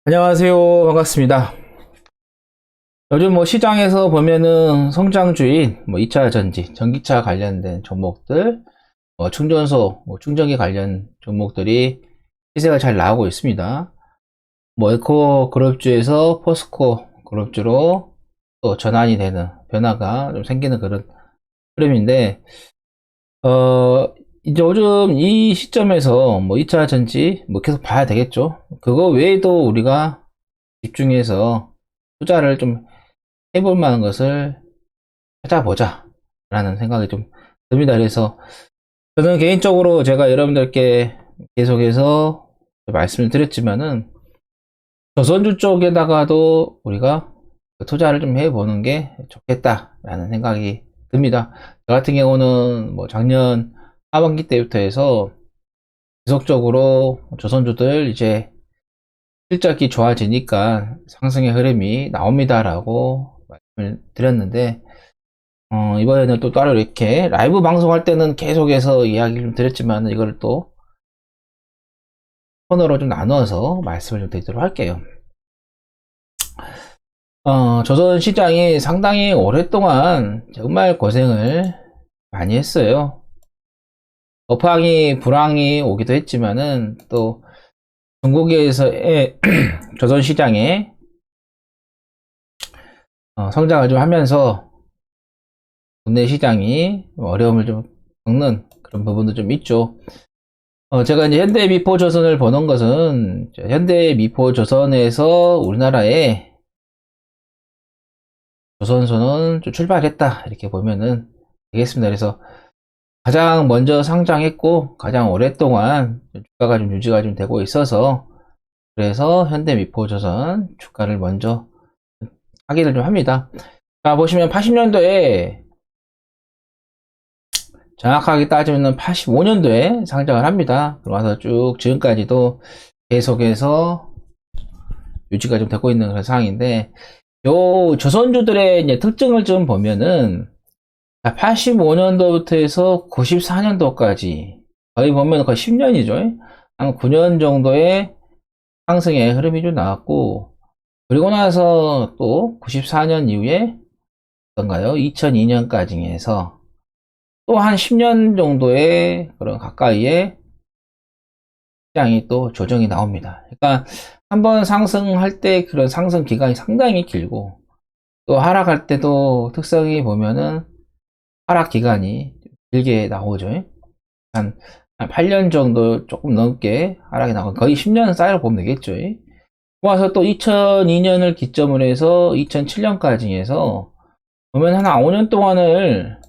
안녕하세요. 반갑습니다. 요즘 시장에서 보면은 성장주인 2차 전지, 전기차 관련된 종목들, 충전소, 충전기 관련 종목들이 시세가 잘 나오고 있습니다. 에코 그룹주에서 포스코 그룹주로 또 전환이 되는 변화가 좀 생기는 그런 흐름인데, 이제 요즘 이 시점에서 2차 전지 계속 봐야 되겠죠. 그거 외에도 우리가 집중해서 투자를 좀 해볼 만한 것을 찾아보자 라는 생각이 좀 듭니다. 그래서 저는 개인적으로 제가 여러분들께 계속해서 말씀을 드렸지만은 조선주 쪽에다가도 우리가 투자를 좀 해보는 게 좋겠다 라는 생각이 듭니다. 저 같은 경우는 작년 하반기 때부터 해서 지속적으로 조선주들 이제 실적이 좋아지니까 상승의 흐름이 나옵니다라고 말씀을 드렸는데, 이번에는 또 따로 이렇게 라이브 방송할 때는 계속해서 이야기를 좀 드렸지만, 이걸 또 코너로 좀 나눠서 말씀을 좀 드리도록 할게요. 조선 시장이 상당히 오랫동안 정말 고생을 많이 했어요. 업황이, 불황이 오기도 했지만은, 또 중국에서의 조선 시장에 성장을 좀 하면서 국내 시장이 어려움을 좀 겪는 그런 부분도 좀 있죠. 제가 이제 현대미포조선을 보는 것은 현대미포조선에서 우리나라에 조선소는 좀 출발했다 이렇게 보면은 되겠습니다. 그래서 가장 먼저 상장했고 가장 오랫동안 주가가 좀 유지가 좀 되고 있어서, 그래서 현대미포조선 주가를 먼저 확인을 좀 합니다. 자, 보시면 80년도에, 정확하게 따지면 85년도에 상장을 합니다. 그러면서 쭉 지금까지도 계속해서 유지가 좀 되고 있는 그런 상황인데, 요 조선주들의 이제 특징을 좀 보면은 85년도부터 해서 94년도까지 거의 보면 거의 10년이죠. 한 9년 정도의 상승의 흐름이 좀 나왔고, 그리고 나서 또 94년 이후에 어떤가요? 2002년까지 해서 또 한 10년 정도의 그런 가까이의 시장이 또 조정이 나옵니다. 그러니까 한번 상승할 때 그런 상승 기간이 상당히 길고, 또 하락할 때도 특성이 보면은 하락 기간이 길게 나오죠. 한 8년 정도 조금 넘게 하락이 나오고 거의 10년 사이로 보면 되겠죠. 모아서 또 2002년을 기점으로 해서 2007년까지 해서 보면 한 5년 동안을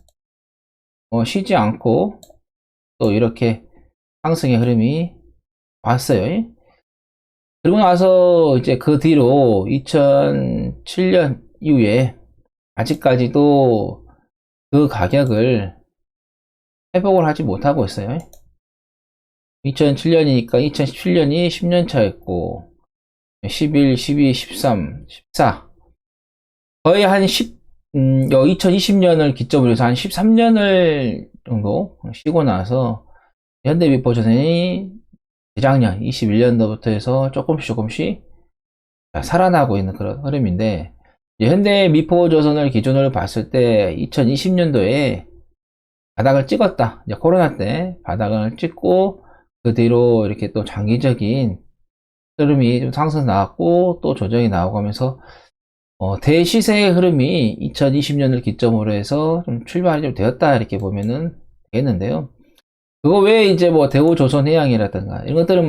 쉬지 않고 또 이렇게 상승의 흐름이 왔어요. 그리고 나서 이제 그 뒤로 2007년 이후에 아직까지도 그 가격을 회복을 하지 못하고 있어요. 2007년이니까 2017년이 10년 차였고, 11, 12, 13, 14. 거의 한 2020년을 기점으로 해서 한 13년을 정도 쉬고 나서 현대미포조선이 재작년 21년도부터 해서 조금씩 살아나고 있는 그런 흐름인데, 현대미포조선을 기준으로 봤을 때 2020년도에 바닥을 찍었다. 이제 코로나 때 바닥을 찍고 그 뒤로 이렇게 또 장기적인 흐름이 좀 상승 나왔고 또 조정이 나오고 하면서 대시세의 흐름이 2020년을 기점으로 해서 좀 출발이 좀 되었다 이렇게 보면은 되겠는데요. 그거 외에 이제 대우조선해양이라든가 이런 것들은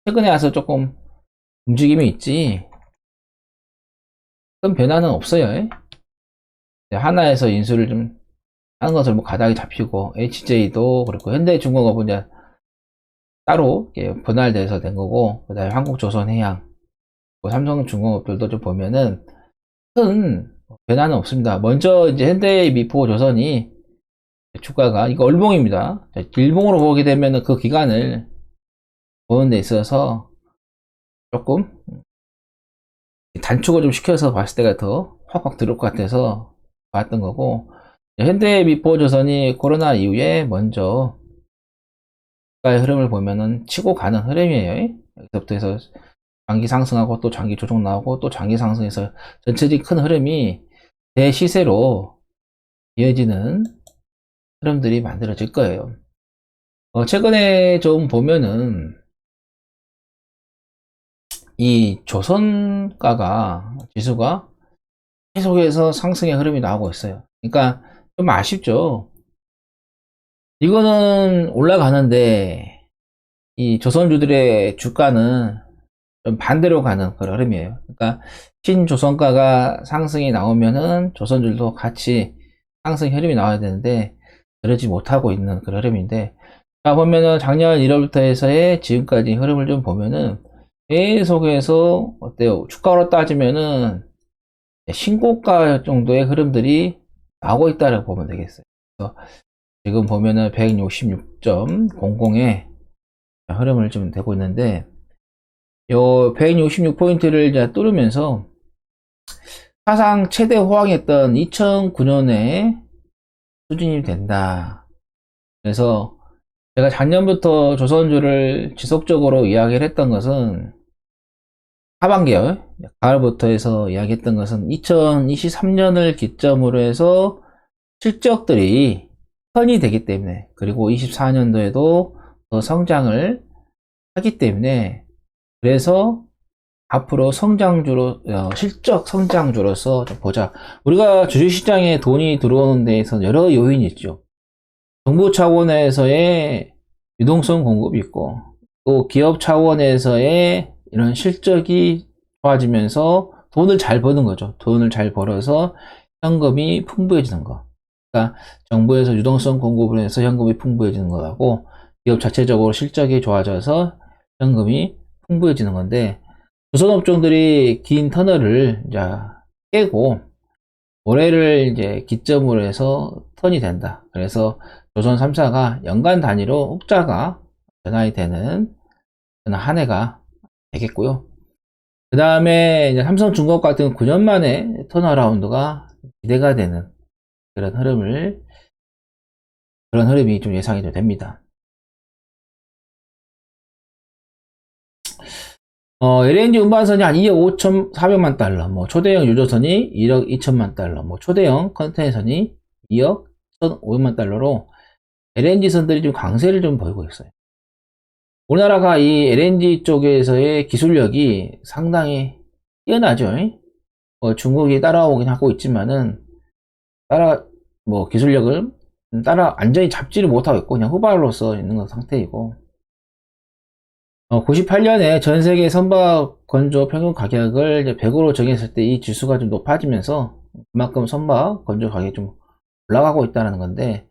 최근에 와서 조금 움직임이 있지 큰 변화는 없어요. 하나에서 인수를 좀 하는 것을 가닥이 잡히고 HJ도 그렇고 현대중공업은 이제 따로 분할돼서 된 거고, 그다음에 한국조선해양, 삼성중공업들도 좀 보면은 큰 변화는 없습니다. 먼저 이제 현대미포조선이 주가가 이거 얼봉입니다. 일봉으로 보게 되면은 그 기간을 보는 데 있어서 조금 단축을 좀 시켜서 봤을 때가 더 확확 들어올 것 같아서 봤던 거고, 현대미포조선이 코로나 이후에 먼저 주가의 흐름을 보면은 치고 가는 흐름이에요. 여기서부터 해서 장기 상승하고 또 장기 조정 나오고 또 장기 상승해서 전체적인 큰 흐름이 대시세로 이어지는 흐름들이 만들어질 거예요. 최근에 좀 보면은 이 조선가가 지수가 계속해서 상승의 흐름이 나오고 있어요. 그러니까 좀 아쉽죠. 이거는 올라가는데 이 조선주들의 주가는 좀 반대로 가는 그런 흐름이에요. 그러니까 신조선가가 상승이 나오면은 조선주들도 같이 상승 흐름이 나와야 되는데 그러지 못하고 있는 그런 흐름인데, 자 보면은 작년 1월부터 해서의 지금까지 흐름을 좀 보면은 계속해서 어때요? 주가로 따지면은 신고가 정도의 흐름들이 나오고 있다고 보면 되겠어요. 그래서 지금 보면은 166.00의 흐름을 좀 되고 있는데, 요 166포인트를 이제 뚫으면서 사상 최대 호황이었던 2009년에 수준이 된다. 그래서 제가 작년부터 조선주를 지속적으로 이야기를 했던 것은 하반기요, 가을부터 해서 이야기했던 것은 2023년을 기점으로 해서 실적들이 턴이 되기 때문에, 그리고 24년도에도 더 성장을 하기 때문에, 그래서 앞으로 성장주로 실적 성장주로서 좀 보자. 우리가 주식시장에 돈이 들어오는 데에서 여러 요인이 있죠. 정부 차원에서의 유동성 공급이 있고, 또 기업 차원에서의 이런 실적이 좋아지면서 돈을 잘 버는 거죠. 돈을 잘 벌어서 현금이 풍부해지는 거. 그러니까 정부에서 유동성 공급을 해서 현금이 풍부해지는 거하고, 기업 자체적으로 실적이 좋아져서 현금이 풍부해지는 건데, 조선업종들이 긴 터널을 이제 깨고 올해를 이제 기점으로 해서 턴이 된다. 그래서 조선 3사가 연간 단위로 흑자가 전환이 되는 한 해가 되겠고요. 그 다음에 이제 삼성중공업 같은 9년 만에 턴어라운드가 기대가 되는 그런 흐름이 좀 예상이 됩니다. LNG 운반선이 한 2억 5,400만 달러, 뭐 초대형 유조선이 1억 2천만 달러, 뭐 초대형 컨테이너선이 2억 1,500만 달러로 LNG 선들이 좀 강세를 좀 보이고 있어요. 우리나라가 이 LNG 쪽에서의 기술력이 상당히 뛰어나죠. 중국이 따라오긴 하고 있지만은 기술력을 완전히 잡지를 못하고 있고 그냥 후발로서 있는 상태이고, 98년에 전 세계 선박 건조 평균 가격을 이제 100으로 정했을 때 이 지수가 좀 높아지면서 그만큼 선박 건조 가격이 좀 올라가고 있다는 건데,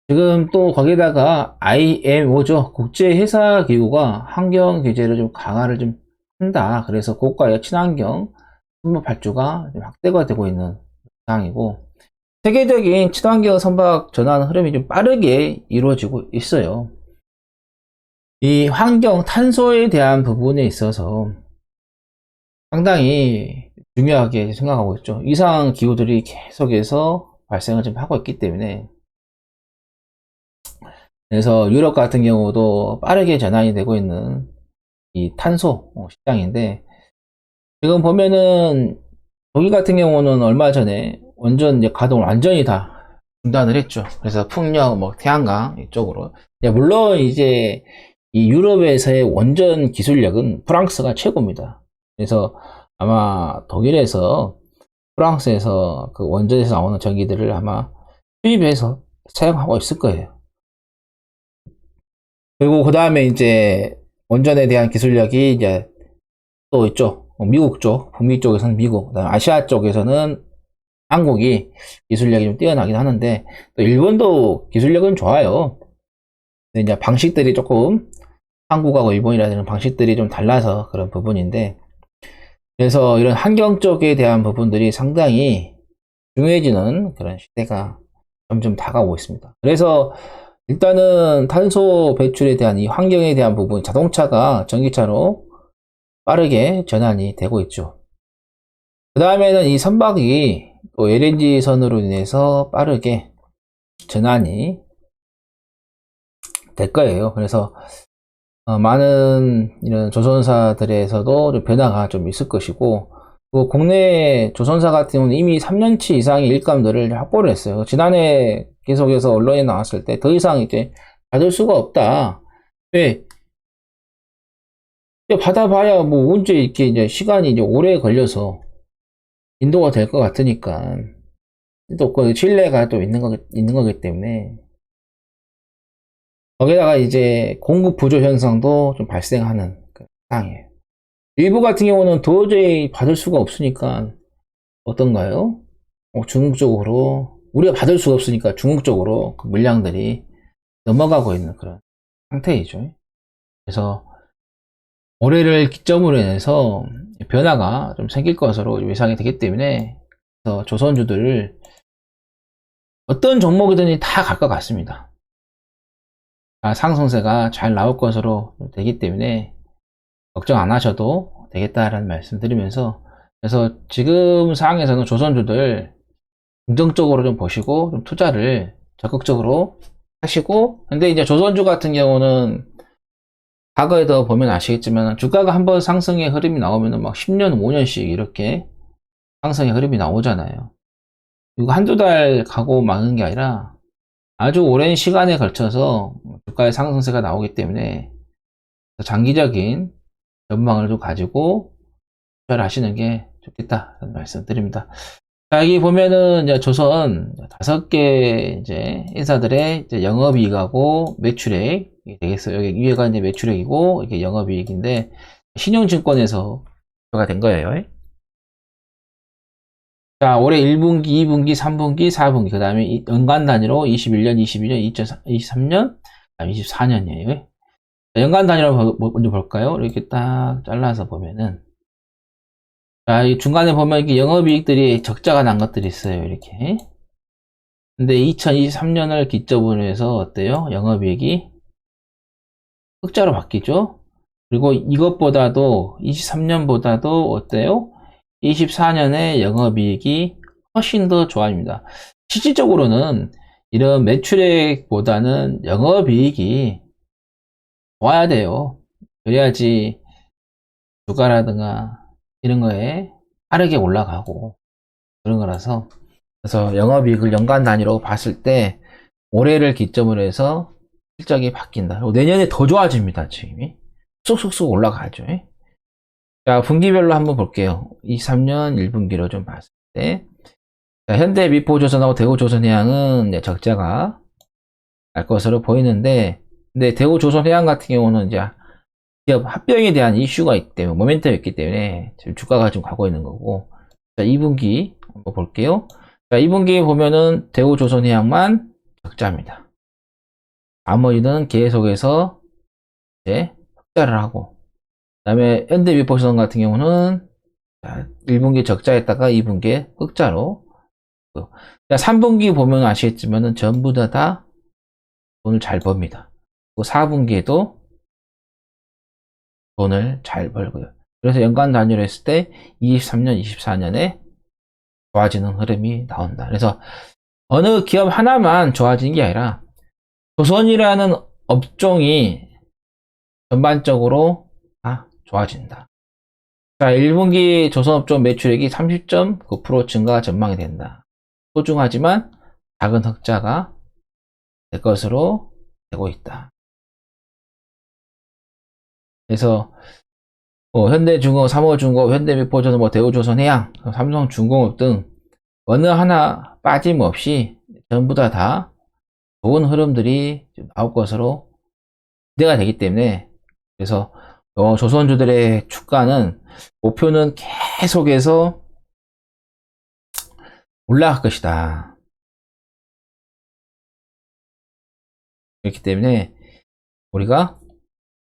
지금 또 거기다가 IMO죠. 국제회사기구가 환경 규제를 좀 강화를 좀 한다. 그래서 고가의 친환경 선박 발주가 좀 확대가 되고 있는 상황이고, 세계적인 친환경 선박 전환 흐름이 좀 빠르게 이루어지고 있어요. 이 환경 탄소에 대한 부분에 있어서 상당히 중요하게 생각하고 있죠. 이상 기후들이 계속해서 발생을 좀 하고 있기 때문에, 그래서 유럽 같은 경우도 빠르게 전환이 되고 있는 이 탄소 시장인데, 지금 보면은 독일 같은 경우는 얼마 전에 원전 이제 가동을 완전히 다 중단을 했죠. 그래서 풍력, 태양광 이쪽으로. 물론 이제 이 유럽에서의 원전 기술력은 프랑스가 최고입니다. 그래서 아마 독일에서 프랑스에서 그 원전에서 나오는 전기들을 아마 수입해서 사용하고 있을 거예요. 그리고 그 다음에 이제 원전에 대한 기술력이 이제 또 있죠. 미국 쪽, 북미 쪽에서는 미국, 그다음에 아시아 쪽에서는 한국이 기술력이 좀 뛰어나긴 하는데, 또 일본도 기술력은 좋아요. 근데 이제 방식들이 조금 한국하고 일본이라는 방식들이 좀 달라서 그런 부분인데, 그래서 이런 환경 쪽에 대한 부분들이 상당히 중요해지는 그런 시대가 점점 다가오고 있습니다. 그래서 일단은 탄소 배출에 대한 이 환경에 대한 부분, 자동차가 전기차로 빠르게 전환이 되고 있죠. 그 다음에는 이 선박이 또 LNG 선으로 인해서 빠르게 전환이 될 거예요. 그래서 많은 이런 조선사들에서도 좀 변화가 좀 있을 것이고, 또 국내 조선사 같은 경우는 이미 3년치 이상의 일감들을 확보를 했어요. 지난해 계속해서 언론에 나왔을 때 더 이상 이제 받을 수가 없다. 왜? 받아봐야 뭐 언제 이렇게 이제 시간이 이제 오래 걸려서 인도가 될 것 같으니까. 또 그 신뢰가 또 있는 거기 때문에. 거기다가 이제 공급 부족 현상도 좀 발생하는 그 상황이에요. 일부 같은 경우는 도저히 받을 수가 없으니까 어떤가요? 중국 쪽으로 우리가 받을 수가 없으니까 중국 쪽으로 그 물량들이 넘어가고 있는 그런 상태이죠. 그래서 올해를 기점으로 해서 변화가 좀 생길 것으로 예상이 되기 때문에 그래서 조선주들을 어떤 종목이든지 다 갈 것 같습니다. 상승세가 잘 나올 것으로 되기 때문에 걱정 안 하셔도 되겠다라는 말씀 드리면서 그래서 지금 상황에서는 조선주들 긍정적으로 좀 보시고 좀 투자를 적극적으로 하시고 근데 이제 조선주 같은 경우는 과거에도 보면 아시겠지만 주가가 한번 상승의 흐름이 나오면은 막 10년, 5년씩 이렇게 상승의 흐름이 나오잖아요. 이거 한두 달 가고 마는 게 아니라 아주 오랜 시간에 걸쳐서 주가의 상승세가 나오기 때문에 장기적인 전망을 좀 가지고 투자를 하시는 게 좋겠다라는 말씀 드립니다. 자, 여기 보면은 이제 조선 5개 이제 회사들의 이제 영업이익하고 매출액이 되겠어요. 여기 위에가 이제 매출액이고 이게 영업이익인데 신용증권에서 발표가 된 거예요. 자, 올해 1분기, 2분기, 3분기, 4분기, 그 다음에 연간 단위로 21년, 22년, 2023년, 24년이에요. 연간 단위로 먼저 볼까요? 이렇게 딱 잘라서 보면은 자, 이 중간에 보면 이렇게 영업이익들이 적자가 난 것들이 있어요. 이렇게. 근데 2023년을 기점으로 해서 어때요? 영업이익이 흑자로 바뀌죠? 그리고 이것보다도 23년보다도 어때요? 24년에 영업이익이 훨씬 더 좋아집니다. 실질적으로는 이런 매출액보다는 영업이익이 좋아야 돼요. 그래야지 주가라든가 이런 거에 빠르게 올라가고 그런 거라서 그래서 영업이익을 연간 단위로 봤을 때 올해를 기점으로 해서 실적이 바뀐다. 그리고 내년에 더 좋아집니다. 지금이 쑥쑥쑥 올라가죠. 자, 분기별로 한번 볼게요. 23년 1분기로 좀 봤을 때 자, 현대 미포조선하고 대우조선해양은 이제 적자가 날 것으로 보이는데 근데 대우조선해양 같은 경우는 이제 기업 합병에 대한 이슈가 있기 때문에 모멘텀이 있기 때문에 지금 주가가 좀 가고 있는 거고 자, 2분기 한번 볼게요. 자, 2분기 보면은 대우조선해양만 적자입니다. 나머지는 계속해서 이제 흑자를 하고 그 다음에 현대미포조선 같은 경우는 1분기 적자했다가 2분기에 흑자로 자, 3분기 보면 아시겠지만은 전부 다 돈을 잘 법니다. 그리고 4분기에도 돈을 잘 벌고요. 그래서 연간 단위로 했을 때 23년, 24년에 좋아지는 흐름이 나온다. 그래서 어느 기업 하나만 좋아지는 게 아니라 조선이라는 업종이 전반적으로 다 좋아진다. 자, 1분기 조선업종 매출액이 30.9% 증가 전망이 된다. 소중하지만 작은 흑자가 될 것으로 되고 있다. 그래서 현대중공업, 삼호중공업, 현대미포조선, 대우조선해양, 삼성중공업 등 어느 하나 빠짐없이 전부 다 좋은 흐름들이 나올 것으로 기대가 되기 때문에 그래서 조선주들의 주가는 목표는 계속해서 올라갈 것이다. 그렇기 때문에 우리가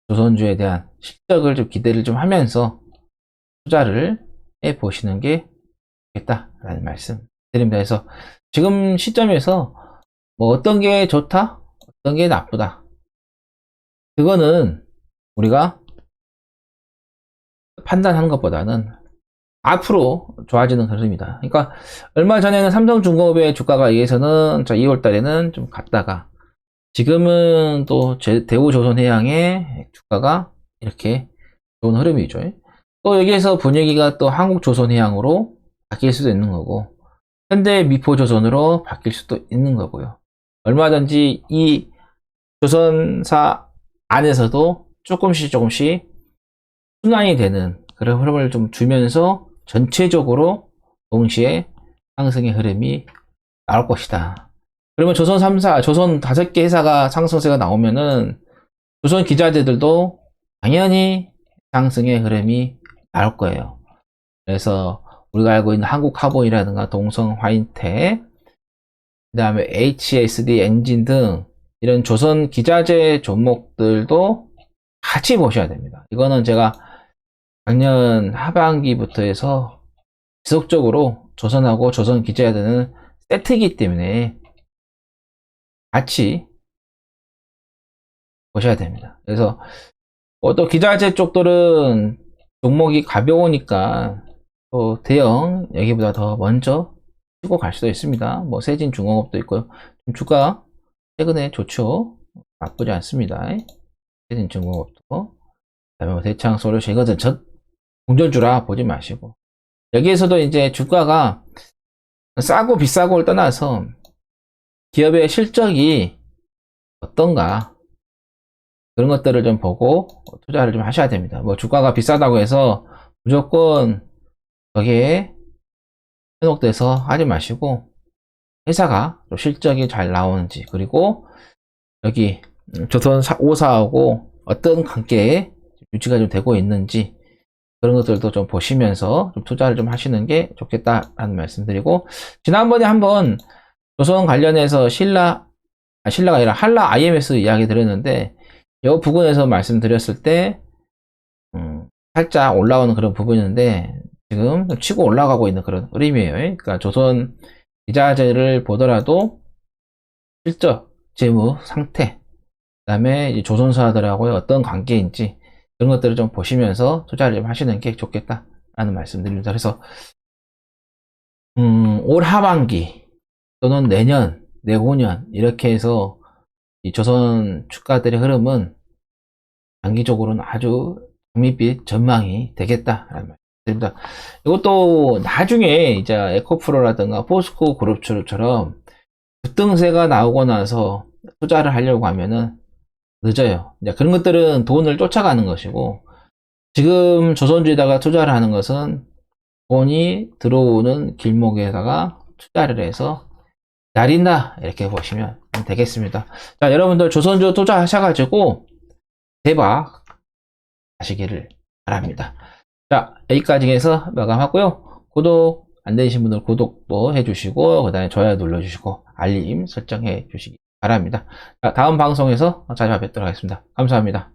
조선주에 대한 실적을 좀 기대를 좀 하면서 투자를 해 보시는 게 좋겠다라는 말씀 드립니다. 그래서 지금 시점에서 뭐 어떤 게 좋다, 어떤 게 나쁘다, 그거는 우리가 판단하는 것보다는 앞으로 좋아지는 흐름이다. 그러니까 얼마 전에는 삼성중공업의 주가가 예에서는 2월 달에는 좀 갔다가 지금은 또 대우조선해양의 주가가 이렇게 좋은 흐름이죠. 또 여기에서 분위기가 또 한국조선해양으로 바뀔 수도 있는 거고, 현대미포조선으로 바뀔 수도 있는 거고요. 얼마든지 이 조선사 안에서도 조금씩 순환이 되는 그런 흐름을 좀 주면서 전체적으로 동시에 상승의 흐름이 나올 것이다. 그러면 조선 3사, 조선 5개 회사가 상승세가 나오면은 조선 기자재들도 당연히 상승의 흐름이 나올 거예요. 그래서 우리가 알고 있는 한국카본이라든가 동성 화인텍, 그 다음에 HSD 엔진 등 이런 조선 기자재 종목들도 같이 보셔야 됩니다. 이거는 제가 작년 하반기부터 해서 지속적으로 조선하고 조선 기자재는 세트이기 때문에 같이 보셔야 됩니다. 그래서 또 기자재 쪽들은 종목이 가벼우니까 또 대형 여기보다 더 먼저 치고 갈 수도 있습니다. 뭐 세진중공업도 있고요. 주가 최근에 좋죠. 나쁘지 않습니다. 세진중공업도. 그다음에 뭐 대창솔루션 이것은 공전주라 보지 마시고, 여기에서도 이제 주가가 싸고 비싸고를 떠나서 기업의 실적이 어떤가 그런 것들을 좀 보고 투자를 좀 하셔야 됩니다. 뭐 주가가 비싸다고 해서 무조건 거기에 현혹돼서 하지 마시고, 회사가 또 실적이 잘 나오는지, 그리고 여기 조선 5사하고 어떤 관계에 유지가 좀 되고 있는지 그런 것들도 좀 보시면서 좀 투자를 좀 하시는 게 좋겠다라는 말씀드리고, 지난번에 한번 조선 관련해서 신라가 아니라 한라 IMS 이야기 드렸는데, 이 부분에서 말씀드렸을 때 살짝 올라오는 그런 부분인데 지금 치고 올라가고 있는 그런 흐름이에요. 그러니까 조선 기자재를 보더라도 실적, 재무, 상태, 그 다음에 조선사들하고의 어떤 관계인지 그런 것들을 좀 보시면서 투자를 좀 하시는 게 좋겠다라는 말씀드립니다. 그래서 올 하반기 또는 내년, 내후년 이렇게 해서 이 조선 주가들의 흐름은 장기적으로는 아주 장밋빛 전망이 되겠다라는 말씀입니다. 이것도 나중에 이제 에코프로라든가 포스코 그룹처럼 급등세가 나오고 나서 투자를 하려고 하면은 늦어요. 이제 그런 것들은 돈을 쫓아가는 것이고, 지금 조선주에다가 투자를 하는 것은 돈이 들어오는 길목에다가 투자를 해서 기다린다, 이렇게 보시면 되겠습니다. 자, 여러분들 조선주 투자하셔가지고 대박 하시기를 바랍니다. 자, 여기까지 해서 마감하고요. 구독 안 되신 분들 구독도 해주시고, 그 다음에 좋아요 눌러주시고 알림 설정해 주시기 바랍니다. 자, 다음 방송에서 찾아뵙도록 하겠습니다. 감사합니다.